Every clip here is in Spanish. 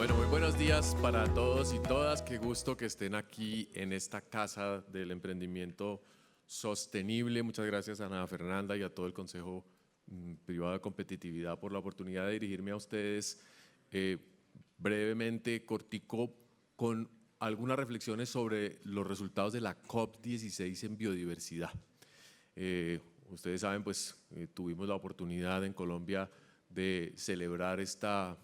Bueno, muy buenos días para todos y todas. Qué gusto que estén aquí en esta casa del emprendimiento sostenible. Muchas gracias a Ana Fernanda y a todo el Consejo Privado de Competitividad por la oportunidad de dirigirme a ustedes brevemente, cortico, con algunas reflexiones sobre los resultados de la COP16 en biodiversidad. Ustedes saben, pues tuvimos la oportunidad en Colombia de celebrar esta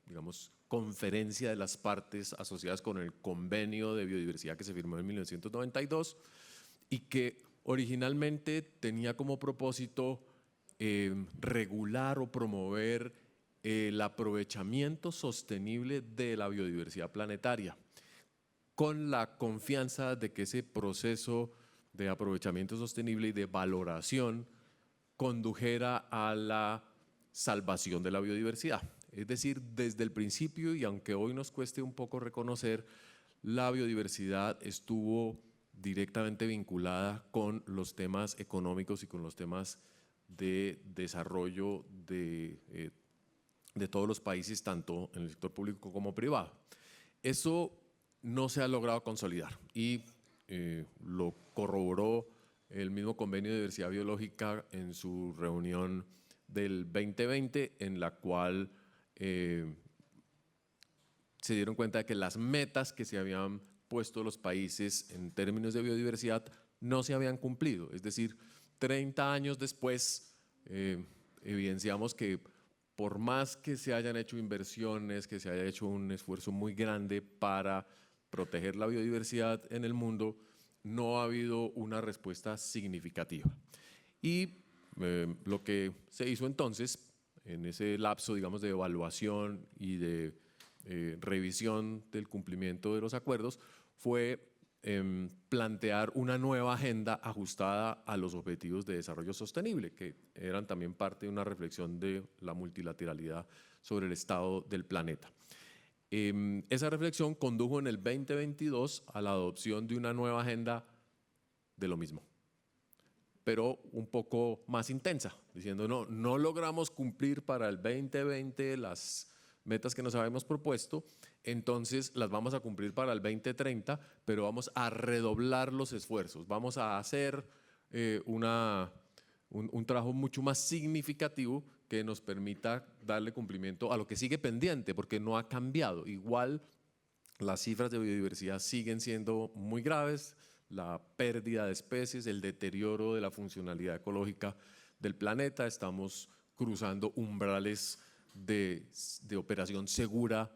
digamos, conferencia de las partes asociadas con el convenio de biodiversidad que se firmó en 1992 y que originalmente tenía como propósito regular o promover el aprovechamiento sostenible de la biodiversidad planetaria, con la confianza de que ese proceso de aprovechamiento sostenible y de valoración condujera a la salvación de la biodiversidad. Es decir, desde el principio, y aunque hoy nos cueste un poco reconocer, la biodiversidad estuvo directamente vinculada con los temas económicos y con los temas de desarrollo de todos los países, tanto en el sector público como privado. Eso no se ha logrado consolidar y lo corroboró el mismo Convenio de Diversidad Biológica en su reunión del 2020, en la cual se dieron cuenta de que las metas que se habían puesto los países en términos de biodiversidad no se habían cumplido. Es decir, 30 años después evidenciamos que por más que se hayan hecho inversiones, que se haya hecho un esfuerzo muy grande para proteger la biodiversidad en el mundo, no ha habido una respuesta significativa. Y lo que se hizo entonces, en ese lapso, digamos, de evaluación y de revisión del cumplimiento de los acuerdos, fue plantear una nueva agenda ajustada a los objetivos de desarrollo sostenible, que eran también parte de una reflexión de la multilateralidad sobre el estado del planeta. Esa reflexión condujo en el 2022 a la adopción de una nueva agenda de lo mismo, pero un poco más intensa, diciendo no logramos cumplir para el 2020 las metas que nos habíamos propuesto, entonces las vamos a cumplir para el 2030, pero vamos a redoblar los esfuerzos, vamos a hacer un trabajo mucho más significativo que nos permita darle cumplimiento a lo que sigue pendiente, porque no ha cambiado. Igual las cifras de biodiversidad siguen siendo muy graves, la pérdida de especies, el deterioro de la funcionalidad ecológica del planeta, estamos cruzando umbrales de operación segura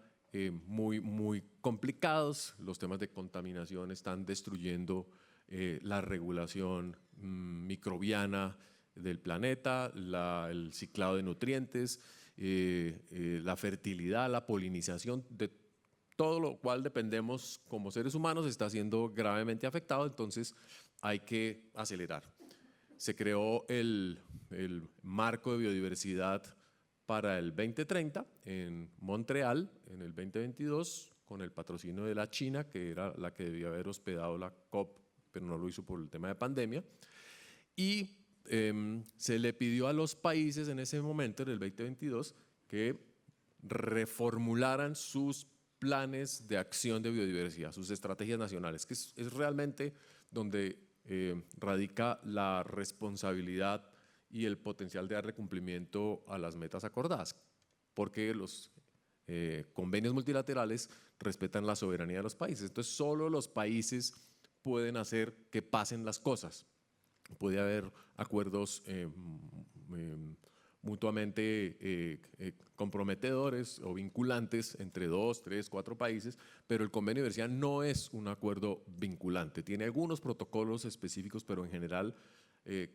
muy complicados, los temas de contaminación están destruyendo la regulación microbiana del planeta, el ciclado de nutrientes, la fertilidad, la polinización, de todo lo cual dependemos como seres humanos está siendo gravemente afectado, entonces hay que acelerar. Se creó el marco de biodiversidad para el 2030 en Montreal, en el 2022, con el patrocinio de la China, que era la que debía haber hospedado la COP, pero no lo hizo por el tema de pandemia. Y se le pidió a los países en ese momento, en el 2022, que reformularan sus planes de acción de biodiversidad, sus estrategias nacionales, que es realmente donde radica la responsabilidad y el potencial de darle cumplimiento a las metas acordadas, porque los convenios multilaterales respetan la soberanía de los países. Entonces, solo los países pueden hacer que pasen las cosas. Puede haber acuerdos mutuamente comprometedores o vinculantes entre 2, 3, 4 países, pero el convenio de diversidad no es un acuerdo vinculante. Tiene algunos protocolos específicos, pero en general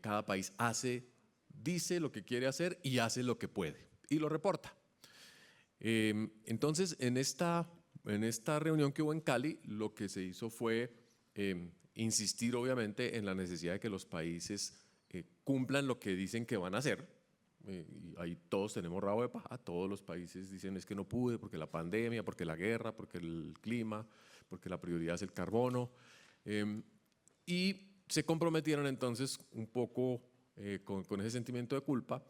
cada país dice lo que quiere hacer y hace lo que puede y lo reporta. Entonces, en esta reunión que hubo en Cali, lo que se hizo fue insistir obviamente en la necesidad de que los países cumplan lo que dicen que van a hacer. Y ahí todos tenemos rabo de paja, todos los países dicen es que no pude porque la pandemia, porque la guerra, porque el clima, porque la prioridad es el carbono. Y se comprometieron entonces un poco con ese sentimiento de culpa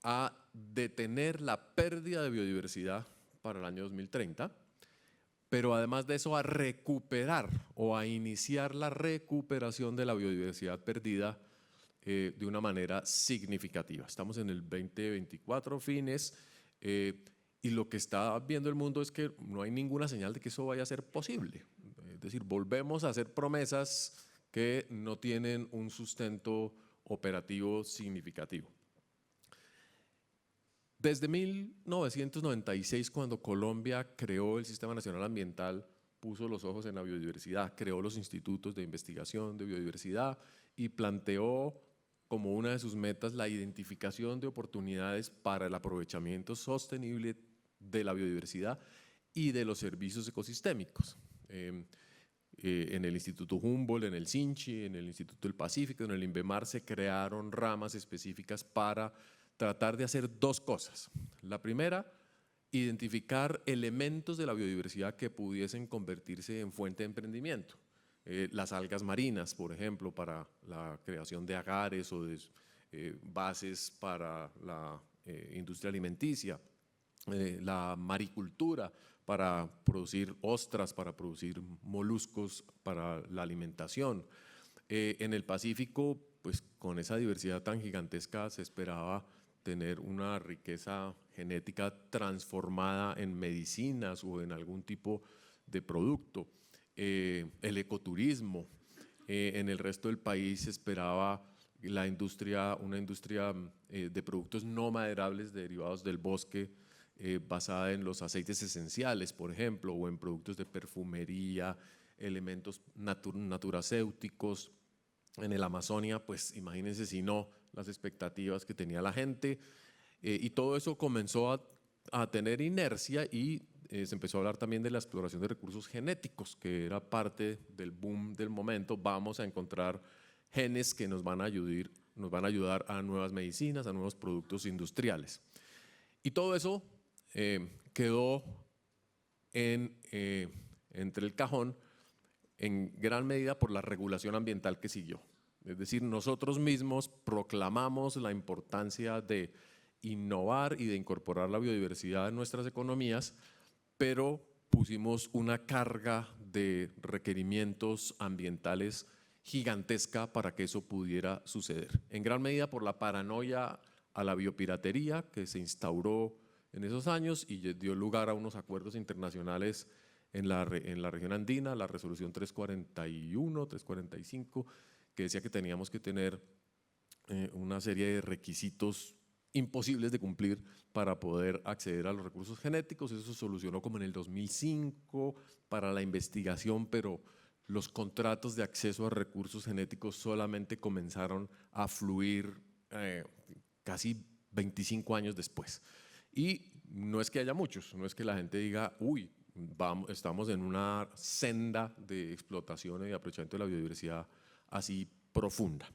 a detener la pérdida de biodiversidad para el año 2030, pero además de eso a recuperar o a iniciar la recuperación de la biodiversidad perdida de una manera significativa. Estamos en el 2024 fines y lo que está viendo el mundo es que no hay ninguna señal de que eso vaya a ser posible. Es decir, volvemos a hacer promesas que no tienen un sustento operativo significativo. Desde 1996, cuando Colombia creó el Sistema Nacional Ambiental, puso los ojos en la biodiversidad, creó los institutos de investigación de biodiversidad y planteó como una de sus metas la identificación de oportunidades para el aprovechamiento sostenible de la biodiversidad y de los servicios ecosistémicos. En el Instituto Humboldt, en el SINCHI, en el Instituto del Pacífico, en el INVEMAR se crearon ramas específicas para tratar de hacer dos cosas. La primera, identificar elementos de la biodiversidad que pudiesen convertirse en fuente de emprendimiento. Las algas marinas, por ejemplo, para la creación de agares o de bases para la industria alimenticia, la maricultura para producir ostras, para producir moluscos para la alimentación. En el Pacífico, pues con esa diversidad tan gigantesca se esperaba tener una riqueza genética transformada en medicinas o en algún tipo de producto. El ecoturismo. En el resto del país se esperaba una industria de productos no maderables derivados del bosque, basada en los aceites esenciales, por ejemplo, o en productos de perfumería, elementos naturacéuticos. En el Amazonia, pues imagínense si no, las expectativas que tenía la gente, y todo eso comenzó a tener inercia y se empezó a hablar también de la exploración de recursos genéticos, que era parte del boom del momento. Vamos a encontrar genes que nos van a ayudar a nuevas medicinas, a nuevos productos industriales. Y todo eso quedó entre el cajón en gran medida por la regulación ambiental que siguió. Es decir, nosotros mismos proclamamos la importancia de innovar y de incorporar la biodiversidad en nuestras economías, pero pusimos una carga de requerimientos ambientales gigantesca para que eso pudiera suceder. En gran medida por la paranoia a la biopiratería que se instauró en esos años y dio lugar a unos acuerdos internacionales en la región andina, la resolución 341, 345, que decía que teníamos que tener una serie de requisitos imposibles de cumplir para poder acceder a los recursos genéticos. Eso se solucionó como en el 2005 para la investigación, pero los contratos de acceso a recursos genéticos solamente comenzaron a fluir casi 25 años después. Y no es que haya muchos, no es que la gente diga, uy, estamos en una senda de explotación y aprovechamiento de la biodiversidad así profunda.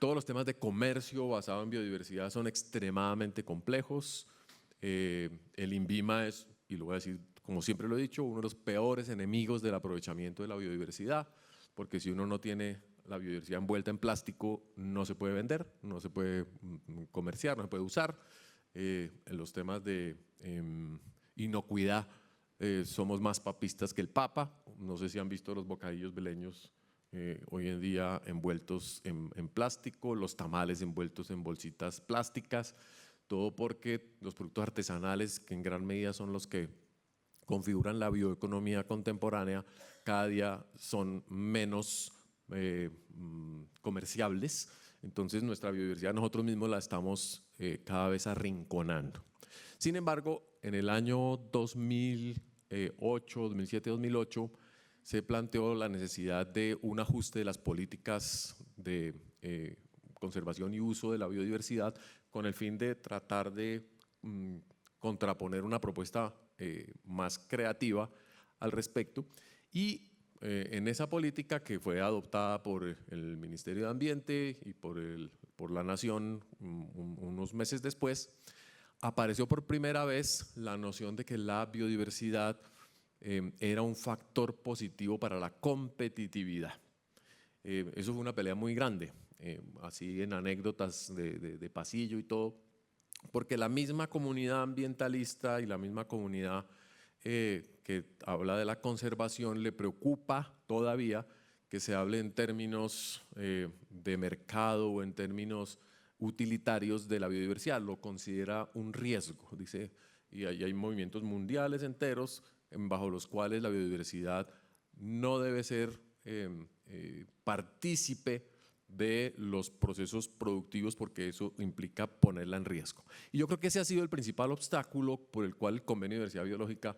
Todos los temas de comercio basado en biodiversidad son extremadamente complejos. El INVIMA es, y lo voy a decir como siempre lo he dicho, uno de los peores enemigos del aprovechamiento de la biodiversidad, porque si uno no tiene la biodiversidad envuelta en plástico, no se puede vender, no se puede comerciar, no se puede usar. En los temas de inocuidad somos más papistas que el Papa. No sé si han visto los bocadillos beleños hoy en día envueltos en plástico, los tamales envueltos en bolsitas plásticas, todo porque los productos artesanales, que en gran medida son los que configuran la bioeconomía contemporánea, cada día son menos comerciables. Entonces nuestra biodiversidad nosotros mismos la estamos cada vez arrinconando. Sin embargo, en el año 2008, 2007, 2008, se planteó la necesidad de un ajuste de las políticas de conservación y uso de la biodiversidad con el fin de tratar de contraponer una propuesta más creativa al respecto. Y en esa política, que fue adoptada por el Ministerio de Ambiente y por la Nación unos meses después, apareció por primera vez la noción de que la biodiversidad era un factor positivo para la competitividad. Eso fue una pelea muy grande, así en anécdotas de pasillo y todo. porque la misma comunidad ambientalista y la misma comunidad que habla de la conservación le preocupa todavía que se hable en términos de mercado o en términos utilitarios de la biodiversidad, lo considera un riesgo, dice, y hay movimientos mundiales enteros bajo los cuales la biodiversidad no debe ser partícipe de los procesos productivos porque eso implica ponerla en riesgo. Y yo creo que ese ha sido el principal obstáculo por el cual el Convenio de Diversidad Biológica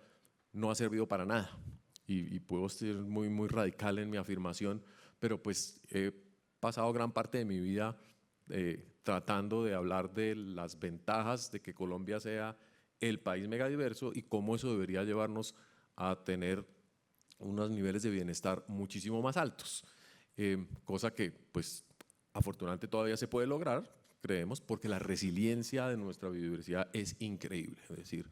no ha servido para nada. Y puedo ser muy radical en mi afirmación, pero pues he pasado gran parte de mi vida tratando de hablar de las ventajas de que Colombia sea el país megadiverso y cómo eso debería llevarnos a tener unos niveles de bienestar muchísimo más altos, cosa que pues afortunadamente todavía se puede lograr, creemos, porque la resiliencia de nuestra biodiversidad es increíble, es decir,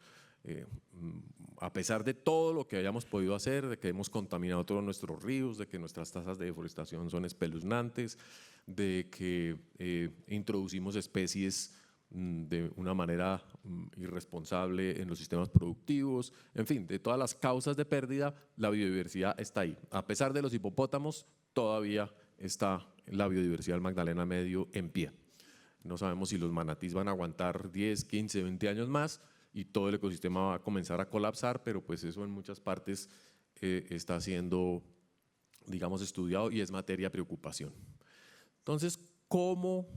a pesar de todo lo que hayamos podido hacer, de que hemos contaminado todos nuestros ríos, de que nuestras tasas de deforestación son espeluznantes, de que introducimos especies de una manera irresponsable en los sistemas productivos, en fin, de todas las causas de pérdida, la biodiversidad está ahí. A pesar de los hipopótamos, todavía está la biodiversidad del Magdalena Medio en pie. No sabemos si los manatís van a aguantar 10, 15, 20 años más y todo el ecosistema va a comenzar a colapsar, pero pues eso en muchas partes está siendo, digamos, estudiado y es materia de preocupación. Entonces, ¿cómo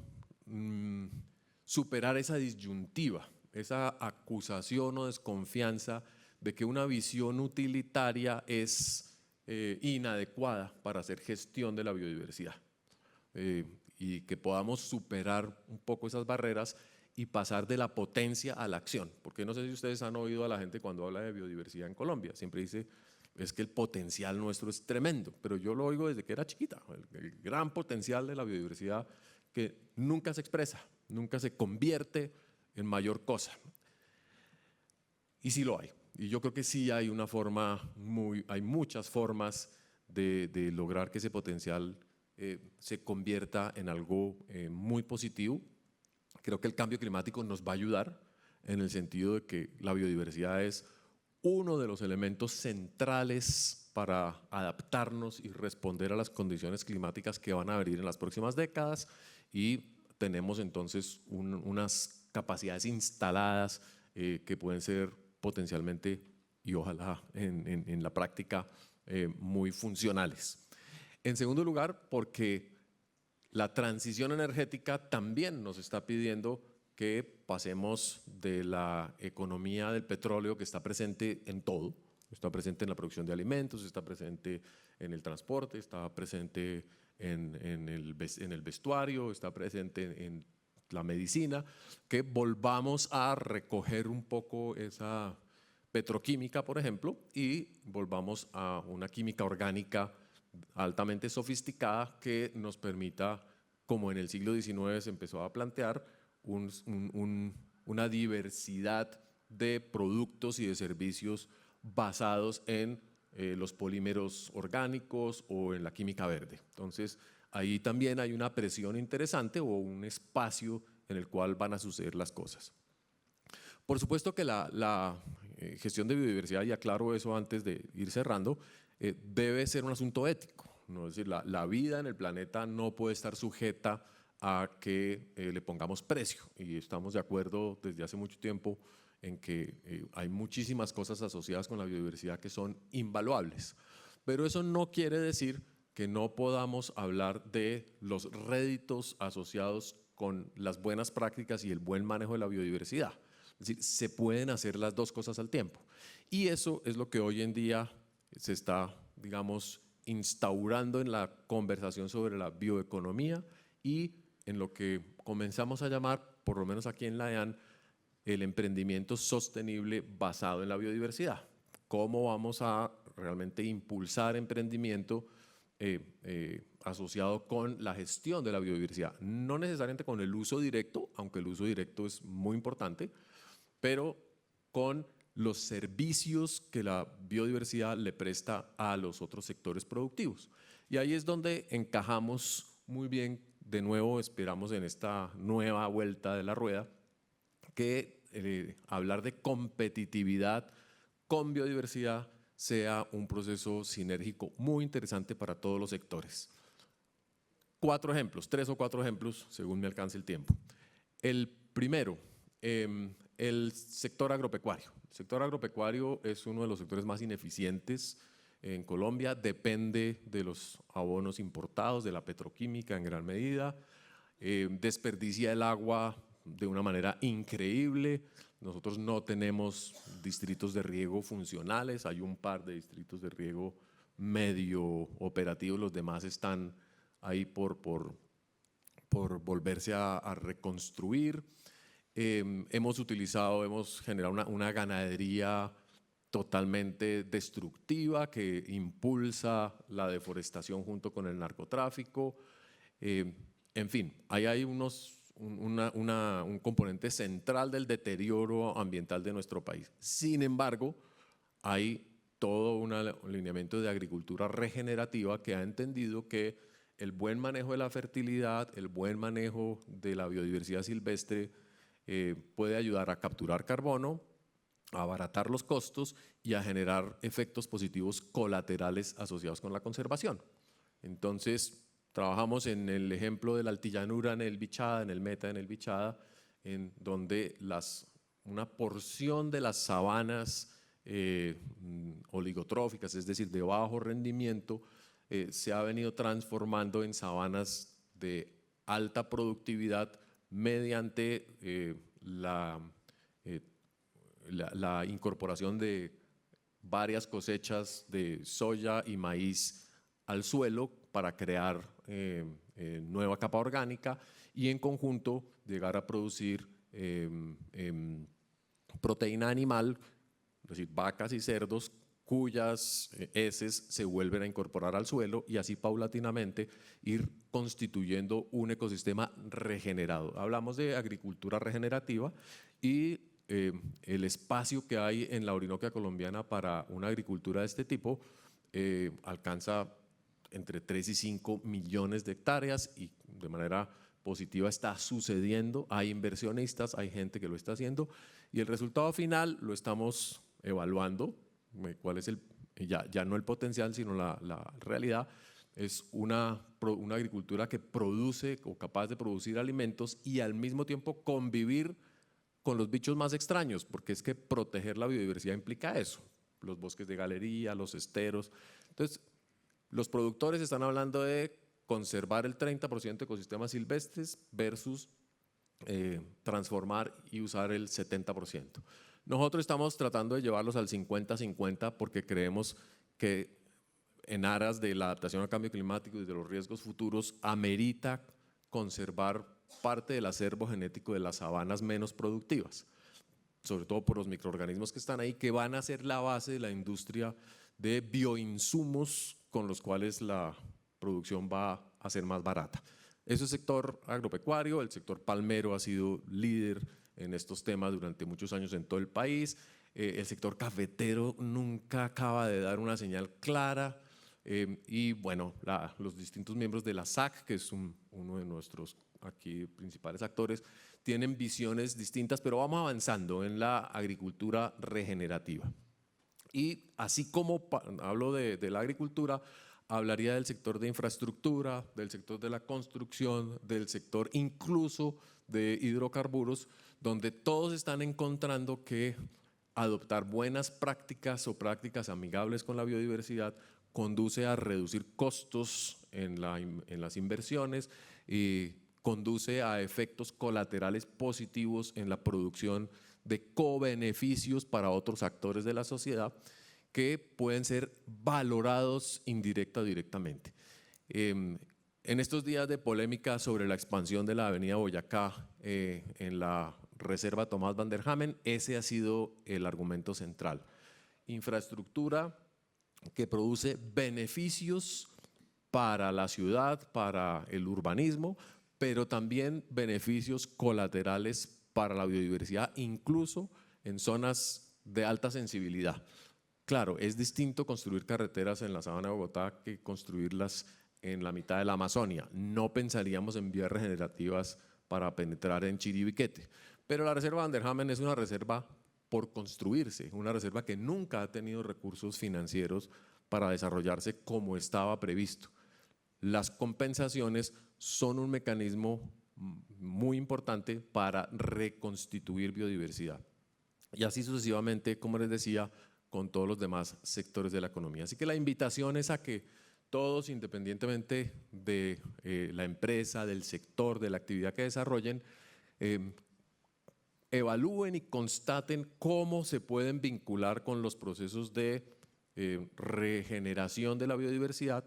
superar esa disyuntiva, esa acusación o desconfianza de que una visión utilitaria es inadecuada para hacer gestión de la biodiversidad? Y que podamos superar un poco esas barreras y pasar de la potencia a la acción. Porque no sé si ustedes han oído a la gente cuando habla de biodiversidad en Colombia, siempre dice, es que el potencial nuestro es tremendo, pero yo lo oigo desde que era chiquita, el gran potencial de la biodiversidad que nunca se expresa, nunca se convierte en mayor cosa. Y sí lo hay, y yo creo que sí hay una forma, hay muchas formas de lograr que ese potencial se convierta en algo muy positivo. Creo que el cambio climático nos va a ayudar en el sentido de que la biodiversidad es uno de los elementos centrales para adaptarnos y responder a las condiciones climáticas que van a venir en las próximas décadas y tenemos entonces unas capacidades instaladas que pueden ser potencialmente y ojalá en la práctica muy funcionales. En segundo lugar, porque la transición energética también nos está pidiendo que pasemos de la economía del petróleo que está presente en todo, está presente en la producción de alimentos, está presente en el transporte, está presente en el vestuario, está presente en la medicina, que volvamos a recoger un poco esa petroquímica, por ejemplo, y volvamos a una química orgánica altamente sofisticada que nos permita, como en el siglo XIX se empezó a plantear, una diversidad de productos y de servicios basados en los polímeros orgánicos o en la química verde. Entonces, ahí también hay una presión interesante o un espacio en el cual van a suceder las cosas. Por supuesto que la gestión de biodiversidad, y aclaro eso antes de ir cerrando, debe ser un asunto ético, ¿no? Es decir, la vida en el planeta no puede estar sujeta a que le pongamos precio, y estamos de acuerdo desde hace mucho tiempo en que hay muchísimas cosas asociadas con la biodiversidad que son invaluables, pero eso no quiere decir que no podamos hablar de los réditos asociados con las buenas prácticas y el buen manejo de la biodiversidad. Es decir, se pueden hacer las dos cosas al tiempo, y eso es lo que hoy en día se está, digamos, instaurando en la conversación sobre la bioeconomía y en lo que comenzamos a llamar, por lo menos aquí en la EAN, el emprendimiento sostenible basado en la biodiversidad. ¿Cómo vamos a realmente impulsar emprendimiento asociado con la gestión de la biodiversidad? No necesariamente con el uso directo, aunque el uso directo es muy importante, pero con los servicios que la biodiversidad le presta a los otros sectores productivos. Y ahí es donde encajamos muy bien, de nuevo esperamos en esta nueva vuelta de la rueda, que hablar de competitividad con biodiversidad sea un proceso sinérgico muy interesante para todos los sectores. 3 o 4 ejemplos, según me alcance el tiempo. El primero, el sector agropecuario. El sector agropecuario es uno de los sectores más ineficientes en Colombia, depende de los abonos importados, de la petroquímica en gran medida, desperdicia el agua de una manera increíble. Nosotros no tenemos distritos de riego funcionales, hay un par de distritos de riego medio operativos, los demás están ahí por volverse a reconstruir. Hemos generado una ganadería totalmente destructiva que impulsa la deforestación junto con el narcotráfico. En fin, ahí hay un componente central del deterioro ambiental de nuestro país. Sin embargo, hay todo un alineamiento de agricultura regenerativa que ha entendido que el buen manejo de la fertilidad, el buen manejo de la biodiversidad silvestre puede ayudar a capturar carbono, a abaratar los costos y a generar efectos positivos colaterales asociados con la conservación. Entonces, trabajamos en el ejemplo de la altillanura en el Bichada, en el Meta, en el Bichada, en donde una porción de las sabanas oligotróficas, es decir, de bajo rendimiento, se ha venido transformando en sabanas de alta productividad mediante la incorporación de varias cosechas de soya y maíz al suelo para crear nueva capa orgánica y en conjunto llegar a producir proteína animal, es decir, vacas y cerdos cuyas heces se vuelven a incorporar al suelo y así paulatinamente ir constituyendo un ecosistema regenerado. Hablamos de agricultura regenerativa y el espacio que hay en la Orinoquia colombiana para una agricultura de este tipo alcanza entre 3 y 5 millones de hectáreas y de manera positiva está sucediendo. Hay inversionistas, hay gente que lo está haciendo y el resultado final lo estamos evaluando. ¿Cuál es ya no el potencial, sino la realidad? Es una agricultura que produce o capaz de producir alimentos y al mismo tiempo convivir con los bichos más extraños, porque es que proteger la biodiversidad implica eso, los bosques de galería, los esteros. Entonces, los productores están hablando de conservar el 30% de ecosistemas silvestres versus transformar y usar el 70%. Nosotros estamos tratando de llevarlos al 50-50 porque creemos que en aras de la adaptación al cambio climático y de los riesgos futuros amerita conservar parte del acervo genético de las sabanas menos productivas, sobre todo por los microorganismos que están ahí, que van a ser la base de la industria de bioinsumos con los cuales la producción va a ser más barata. Ese sector agropecuario, el sector palmero ha sido líder en estos temas durante muchos años en todo el país. El sector cafetero nunca acaba de dar una señal clara y bueno, los distintos miembros de la SAC, que es uno de nuestros aquí principales actores, tienen visiones distintas, pero vamos avanzando en la agricultura regenerativa. Y así como hablo de la agricultura, hablaría del sector de infraestructura, del sector de la construcción, del sector incluso de hidrocarburos, donde todos están encontrando que adoptar buenas prácticas o prácticas amigables con la biodiversidad conduce a reducir costos en las inversiones y conduce a efectos colaterales positivos en la producción de cobeneficios para otros actores de la sociedad que pueden ser valorados indirecta o directamente. En estos días de polémica sobre la expansión de la avenida Boyacá en la Reserva Tomás Van der Hamen, ese ha sido el argumento central. Infraestructura que produce beneficios para la ciudad, para el urbanismo, pero también beneficios colaterales para la biodiversidad, incluso en zonas de alta sensibilidad. Claro, es distinto construir carreteras en la sabana de Bogotá que construirlas en la mitad de la Amazonia. No pensaríamos en vías regenerativas para penetrar en Chiribiquete, Pero la reserva Van der Hamen es una reserva por construirse, una reserva que nunca ha tenido recursos financieros para desarrollarse como estaba previsto. Las compensaciones son un mecanismo muy importante para reconstituir biodiversidad. Y así sucesivamente, como les decía, con todos los demás sectores de la economía. Así que la invitación es a que todos, independientemente de la empresa, del sector, de la actividad que desarrollen, evalúen y constaten cómo se pueden vincular con los procesos de regeneración de la biodiversidad,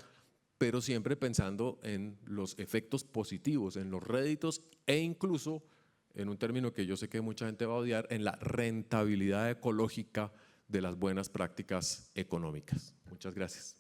pero siempre pensando en los efectos positivos, en los réditos e incluso, en un término que yo sé que mucha gente va a odiar, en la rentabilidad ecológica de las buenas prácticas económicas. Muchas gracias.